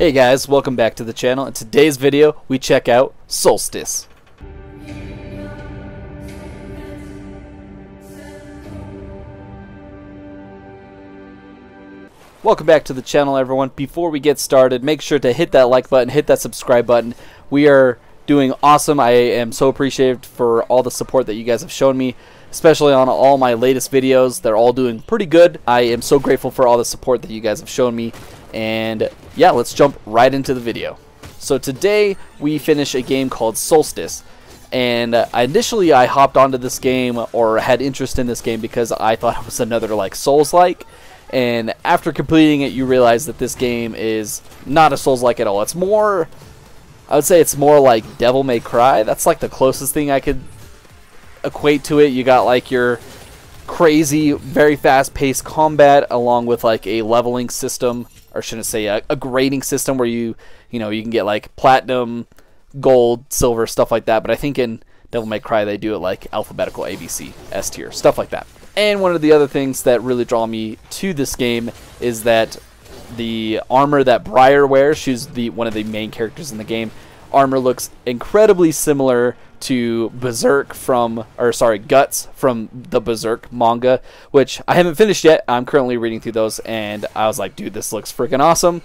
Hey guys, welcome back to the channel. In today's video, we check out Soulstice. Welcome back to the channel, everyone. Before we get started, make sure to hit that like button, hit that subscribe button. We are doing awesome. I am so appreciative for all the support that you guys have shown me, especially on all my latest videos. They're all doing pretty good. I am so grateful for all the support that you guys have shown me. And yeah, let's jump right into the video. So today we finish a game called Soulstice. And initially I hopped onto this game, or had interest in this game, because I thought it was another like Souls-like. And after completing it, you realize that this game is not a Souls-like at all. It's more, I would say it's more like Devil May Cry. That's like the closest thing I could equate to it. You got like your crazy, very fast-paced combat, along with like a leveling system, or shouldn't say a grading system where you can get like platinum, gold, silver, stuff like that. But I think in Devil May Cry they do it like alphabetical, ABC, S tier, stuff like that. And one of the other things that really draw me to this game is that the armor that Briar wears, she's one of the main characters in the game, armor looks incredibly similar to Guts from the Berserk manga, which I haven't finished yet. I'm currently reading through those, and I was like, dude, this looks freaking awesome.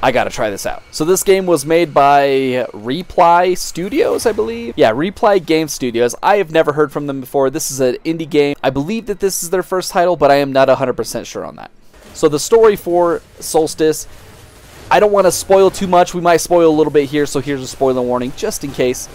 I gotta try this out. So this game was made by Reply Studios, I believe. Yeah, Reply Game Studios. I have never heard from them before. This is an indie game. I believe that this is their first title, but I am not 100% sure on that. So the story for Soulstice, I don't want to spoil too much. We might spoil a little bit here, so here's a spoiler warning just in case.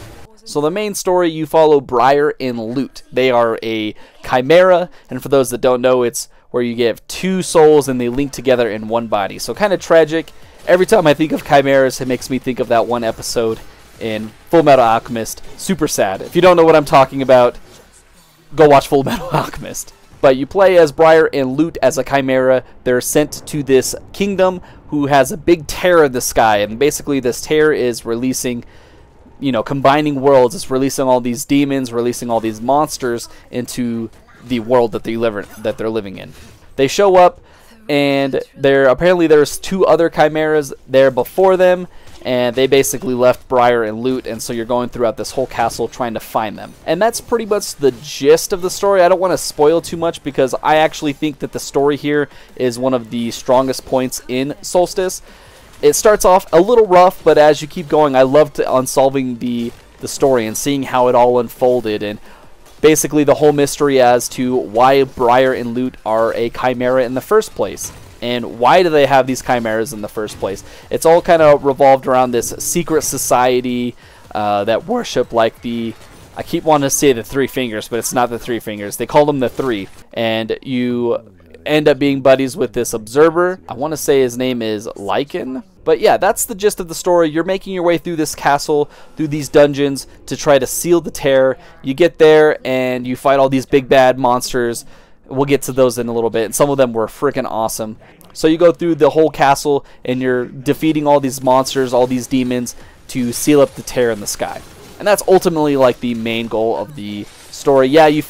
So the main story, you follow Briar and Lute. They are a chimera, and for those that don't know, it's where you get two souls and they link together in one body. So kind of tragic. Every time I think of chimeras, it makes me think of that one episode in Full Metal Alchemist. Super sad. If you don't know what I'm talking about, go watch Full Metal Alchemist. But you play as Briar and Lute as a chimera. They're sent to this kingdom who has a big tear in the sky, and basically this tear is releasing, combining worlds. It's releasing all these demons, releasing all these monsters into the world that they're living in. They show up, and apparently there's two other chimeras there before them, and they basically left Briar and Lute, and so you're going throughout this whole castle trying to find them. And that's pretty much the gist of the story. I don't want to spoil too much, because I actually think that the story here is one of the strongest points in Soulstice. It starts off a little rough, but as you keep going, I loved unsolving the story and seeing how it all unfolded, and basically the whole mystery as to why Briar and Lute are a chimera in the first place. And why do they have these chimeras in the first place? It's all kind of revolved around this secret society that worship like I keep wanting to say the Three Fingers, but it's not the Three Fingers. They call them the Three. And you end up being buddies with this observer. I want to say his name is Lycan. But yeah, that's the gist of the story. You're making your way through this castle, through these dungeons, to try to seal the tear. You get there, and you fight all these big bad monsters. We'll get to those in a little bit, and some of them were freaking awesome. So you go through the whole castle, and you're defeating all these monsters, all these demons, to seal up the tear in the sky. And that's ultimately like the main goal of the story. Yeah, you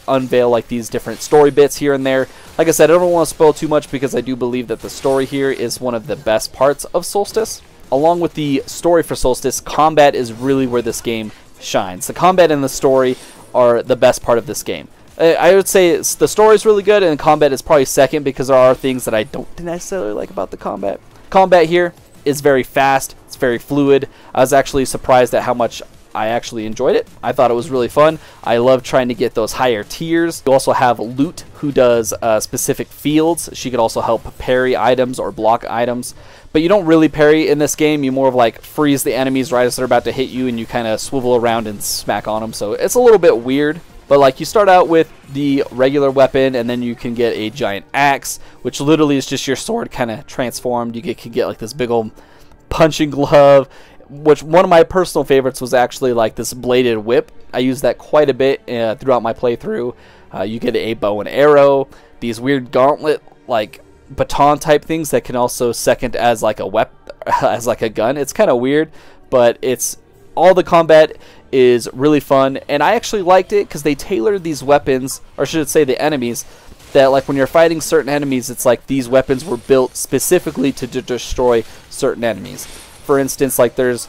unveil like these different story bits here and there. Like I said, I don't want to spoil too much, because I do believe that the story here is one of the best parts of Soulstice. Along with the story for Soulstice, combat is really where this game shines. The combat and the story are the best part of this game. I would say the story is really good, and combat is probably second, because there are things that I don't necessarily like about the combat. Combat here is very fast. It's very fluid. I was actually surprised at how much I actually enjoyed it. I thought it was really fun. I love trying to get those higher tiers. You also have Lute, who does specific fields. She could also help parry items or block items. But you don't really parry in this game. You more of like freeze the enemies right as they're about to hit you, and you kind of swivel around and smack on them. So it's a little bit weird. But like, you start out with the regular weapon, and then you can get a giant axe, which literally is just your sword kind of transformed. You can get like this big old punching glove, which one of my personal favorites was actually like this bladed whip. I used that quite a bit throughout my playthrough. You get a bow and arrow, these weird gauntlet like baton type things that can also second as like a gun. It's kind of weird, but all the combat is really fun, and I actually liked it because they tailored these weapons, or should I say the enemies, that like when you're fighting certain enemies, it's like these weapons were built specifically to destroy certain enemies. For instance, like there's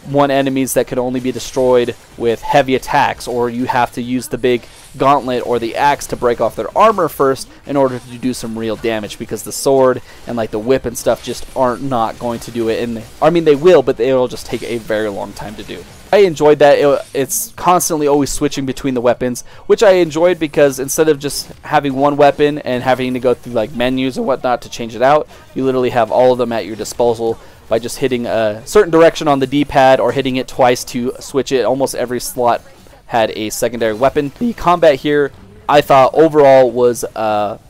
one enemies that could only be destroyed with heavy attacks, or you have to use the big gauntlet or the axe to break off their armor first in order to do some real damage, because the sword and like the whip and stuff just aren't not going to do it. And I mean, they will, but it'll just take a very long time to do. I enjoyed that. It's constantly always switching between the weapons, which I enjoyed, because instead of just having one weapon and having to go through like menus and whatnot to change it out, you literally have all of them at your disposal by just hitting a certain direction on the D-pad or hitting it twice to switch it. Almost every slot had a secondary weapon. The combat here, I thought overall was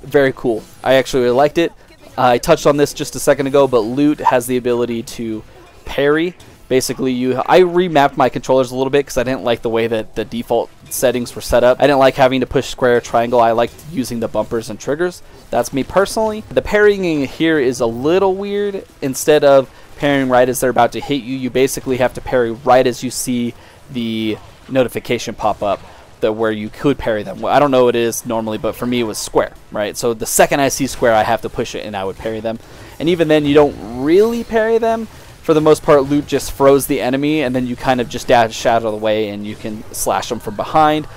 very cool. I actually really liked it. I touched on this just a second ago, but loot has the ability to parry. Basically, I remapped my controllers a little bit because I didn't like the way that the default settings were set up. I didn't like having to push square, triangle. I liked using the bumpers and triggers. That's me personally. The parrying here is a little weird. Instead of parrying right as they're about to hit you, you basically have to parry right as you see the notification pop up where you could parry them. Well, I don't know what it is normally, but for me it was square, right? So the second I see square, I have to push it and I would parry them. And even then, you don't really parry them. For the most part, loot just froze the enemy, and then you kind of just dash out of the way and you can slash them from behind,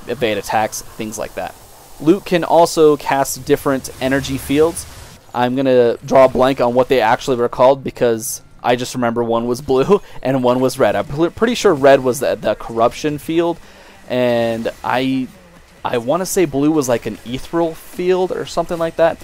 evade attacks, things like that. Loot can also cast different energy fields. I'm going to draw a blank on what they actually were called, because I just remember one was blue and one was red. I'm pretty sure red was the corruption field, and I want to say blue was like an ethereal field or something like that.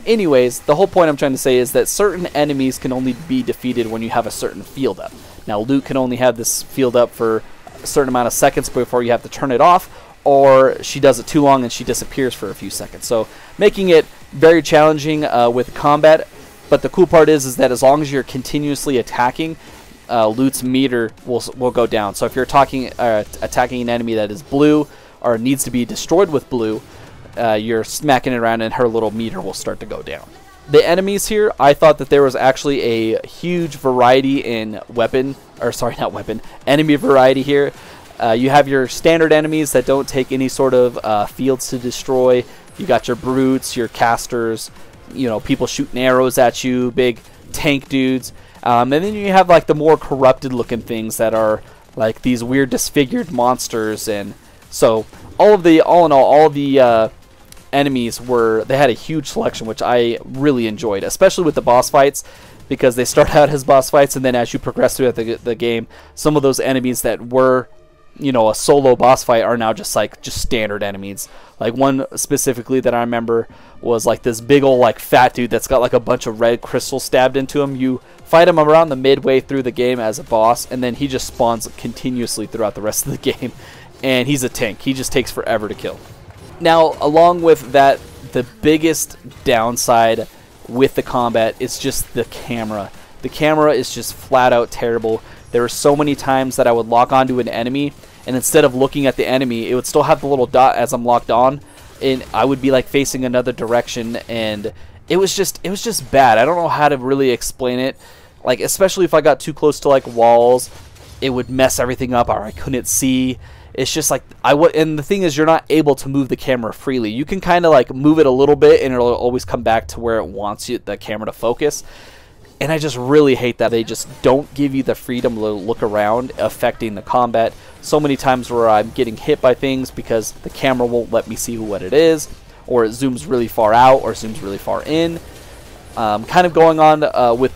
Anyways, the whole point I'm trying to say is that certain enemies can only be defeated when you have a certain field up. Now, loot can only have this field up for a certain amount of seconds before you have to turn it off, or she does it too long and she disappears for a few seconds. So making it very challenging with combat. But the cool part is that as long as you're continuously attacking, loot's meter will go down. So if you're attacking an enemy that is blue or needs to be destroyed with blue, you're smacking it around and her little meter will start to go down. The enemies here, I thought that there was actually a huge variety in enemy variety here. You have your standard enemies that don't take any sort of fields to destroy. You got your brutes, your casters, you know, people shooting arrows at you, big tank dudes. And then you have like the more corrupted looking things that are like these weird disfigured monsters. And so all of the enemies they had a huge selection, which I really enjoyed, especially with the boss fights, because they start out as boss fights, and then as you progress through the game, some of those enemies that were, you know, a solo boss fight are now just standard enemies. Like one specifically that I remember was like this big old like fat dude that's got like a bunch of red crystals stabbed into him. You fight him around the midway through the game as a boss, and then he just spawns continuously throughout the rest of the game, and he's a tank. He just takes forever to kill. Now, along with that, the biggest downside with the combat is just the camera. The camera is just flat out terrible. There were so many times that I would lock onto an enemy, and instead of looking at the enemy, it would still have the little dot as I'm locked on, and I would be like facing another direction, and it was just bad. I don't know how to really explain it. Like, especially if I got too close to like walls, it would mess everything up, or I couldn't see. It's just like and the thing is, you're not able to move the camera freely. You can kind of like move it a little bit, and it'll always come back to where it wants the camera to focus. And I just really hate that they just don't give you the freedom to look around, affecting the combat. So many times where I'm getting hit by things because the camera won't let me see what it is, or it zooms really far out or zooms really far in. Kind of going on with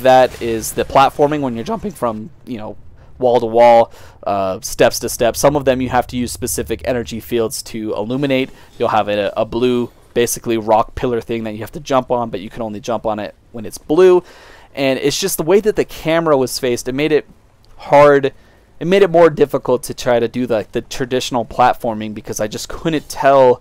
that is the platforming when you're jumping from, you know, wall to wall, steps to steps. Some of them you have to use specific energy fields to illuminate. You'll have a blue, basically rock pillar thing that you have to jump on, but you can only jump on it when it's blue. And it's just the way that the camera was faced, it made it hard. It made it more difficult to try to do the traditional platforming, because I just couldn't tell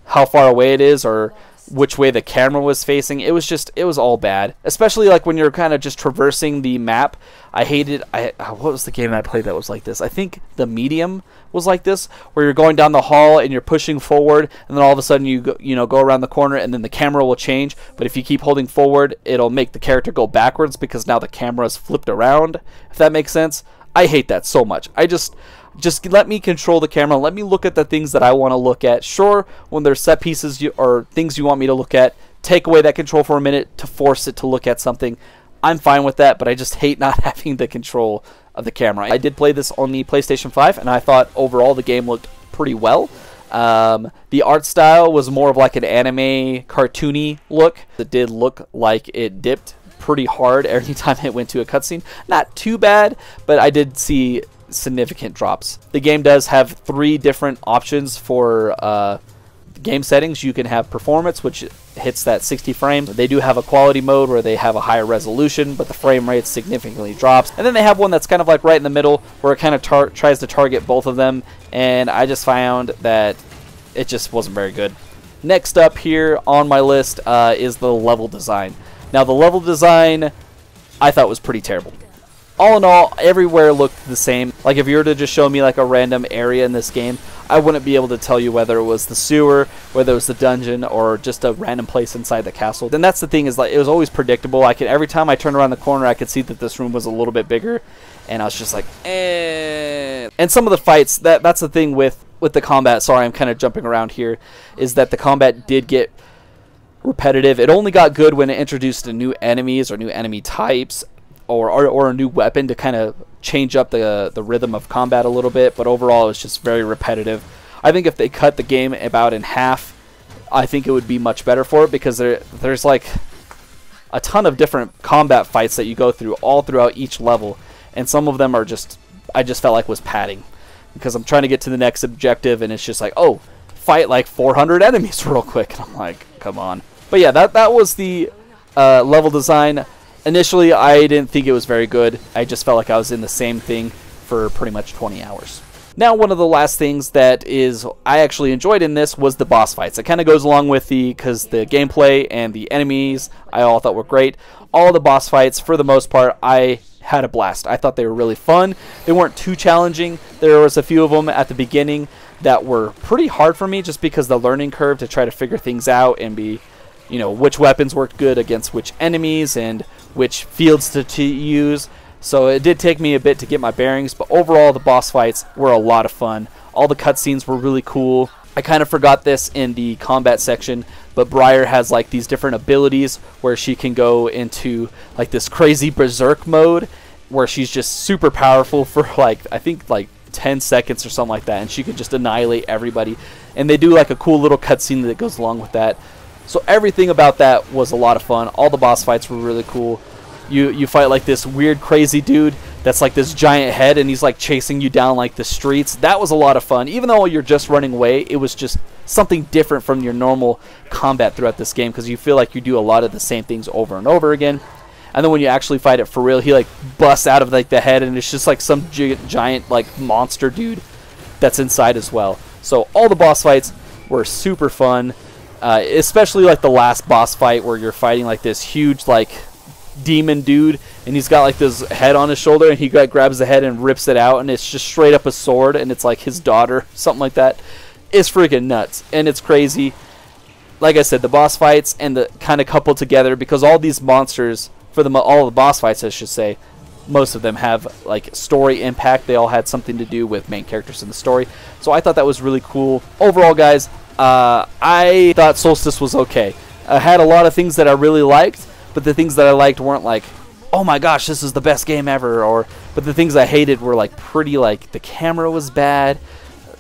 how far away it is or which way the camera was facing. It was all bad, especially like when you're kind of just traversing the map. I hated what was the game I played that was like this? I think the Medium was like this, where you're going down the hall and you're pushing forward, and then all of a sudden you go around the corner, and then the camera will change, but if you keep holding forward, it'll make the character go backwards because now the camera's flipped around, if that makes sense. I hate that so much. Just let me control the camera. Let me look at the things that I want to look at. Sure, when there's set pieces or things you want me to look at, take away that control for a minute to force it to look at something. I'm fine with that, but I just hate not having the control of the camera. I did play this on the PlayStation 5, and I thought overall the game looked pretty well. The art style was more of like an anime cartoony look. It did look like it dipped pretty hard every time it went to a cutscene. Not too bad, but I did see significant drops. The game does have 3 different options for game settings. You can have performance, which hits that 60 frames. They do have a quality mode where they have a higher resolution, but the frame rate significantly drops. And then they have one that's kind of like right in the middle, where it kind of tries to target both of them, and I just found that it just wasn't very good. Next up here on my list is the level design. Now, the level design I thought was pretty terrible. All in all, everywhere looked the same. Like, if you were to just show me like a random area in this game, I wouldn't be able to tell you whether it was the sewer, whether it was the dungeon, or just a random place inside the castle. Then that's the thing, is like it was always predictable. Every time I turned around the corner, I could see that this room was a little bit bigger, and I was just like, eh. And some of the fights, that's the thing with the combat. Sorry, I'm kind of jumping around here. Is that the combat did get repetitive. It only got good when it introduced new enemies or new enemy types, or a new weapon to kind of change up the rhythm of combat a little bit, but overall it was just very repetitive. I think if they cut the game about in half, I think it would be much better for it, because there's like a ton of different combat fights that you go through all throughout each level, and some of them are just, I just felt like was padding, because I'm trying to get to the next objective and it's just like, oh, fight like 400 enemies real quick, and I'm like, come on. But yeah, that was the level design. Initially, I didn't think it was very good. I just felt like I was in the same thing for pretty much 20 hours. Now, one of the last things that I actually enjoyed in this was the boss fights. It kind of goes along with because the gameplay and the enemies I all thought were great. All the boss fights, for the most part, I had a blast. I thought they were really fun. They weren't too challenging. There was a few of them at the beginning that were pretty hard for me, just because the learning curve to try to figure things out and be, you know, which weapons worked good against which enemies and which fields to use. So it did take me a bit to get my bearings, but overall the boss fights were a lot of fun. All the cutscenes were really cool. I kind of forgot this in the combat section, but Briar has like these different abilities where she can go into like this crazy berserk mode, where she's just super powerful for like, I think like 10 seconds or something like that, and she could just annihilate everybody. And they do like a cool little cutscene that goes along with that. So everything about that was a lot of fun. All the boss fights were really cool. You fight like this weird crazy dude that's like this giant head, and he's like chasing you down like the streets. That was a lot of fun. Even though you're just running away, it was just something different from your normal combat throughout this game, because you feel like you do a lot of the same things over and over again. And then when you actually fight it for real, he like busts out of like the head, and it's just like some giant like monster dude that's inside as well. So all the boss fights were super fun. Especially like the last boss fight, where you're fighting like this huge like demon dude, and he's got like this head on his shoulder, and he grabs the head and rips it out, and it's just straight up a sword, and it's like his daughter, something like that. It's freaking nuts, and it's crazy. Like I said, the boss fights and the kind of coupled together, because all these monsters, all the boss fights I should say, most of them have like story impact. They all had something to do with main characters in the story, so I thought that was really cool. Overall, guys, I thought Soulstice was okay. I had a lot of things that I really liked, but the things that I liked weren't like, oh my gosh, this is the best game ever, but the things I hated were like pretty, like the camera was bad,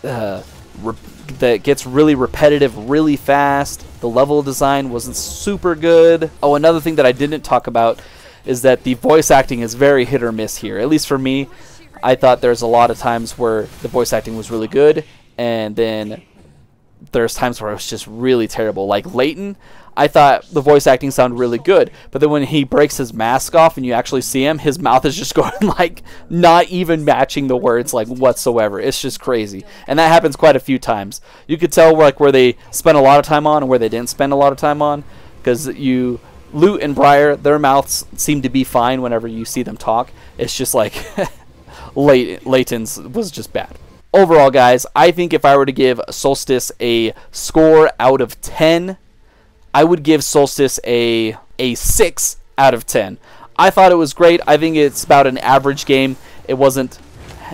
that gets really repetitive really fast, the level design wasn't super good. Oh, another thing that I didn't talk about is that the voice acting is very hit or miss here. At least for me, I thought there's a lot of times where the voice acting was really good, and then there's times where it was just really terrible. Like Layton, I thought the voice acting sounded really good, but then when he breaks his mask off and you actually see him, his mouth is just going like not even matching the words like whatsoever. It's just crazy, and that happens quite a few times. You could tell like where they spent a lot of time on and where they didn't spend a lot of time on, because Lute and Briar, their mouths seem to be fine whenever you see them talk. It's just like Layton's was just bad. Overall, guys, I think if I were to give Soulstice a score out of 10, I would give Soulstice a 6 out of 10. I thought it was great. I think it's about an average game. It wasn't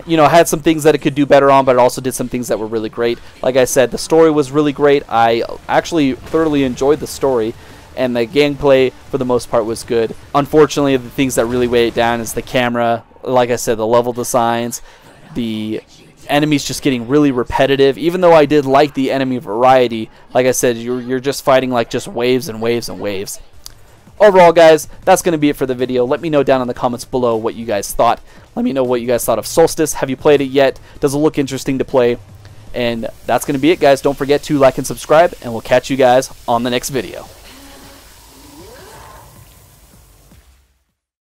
you know, had some things that it could do better on, but it also did some things that were really great. Like I said, the story was really great. I actually thoroughly enjoyed the story, and the gameplay for the most part was good. Unfortunately, the things that really weigh it down is the camera. Like I said, the level designs, the enemies just getting really repetitive. Even though I did like the enemy variety, like I said, you're just fighting like just waves and waves and waves. Overall, guys, that's going to be it for the video. Let me know down in the comments below what you guys thought. Let me know what you guys thought of Soulstice. Have you played it yet? Does it look interesting to play? And that's going to be it, guys. Don't forget to like and subscribe, and we'll catch you guys on the next video.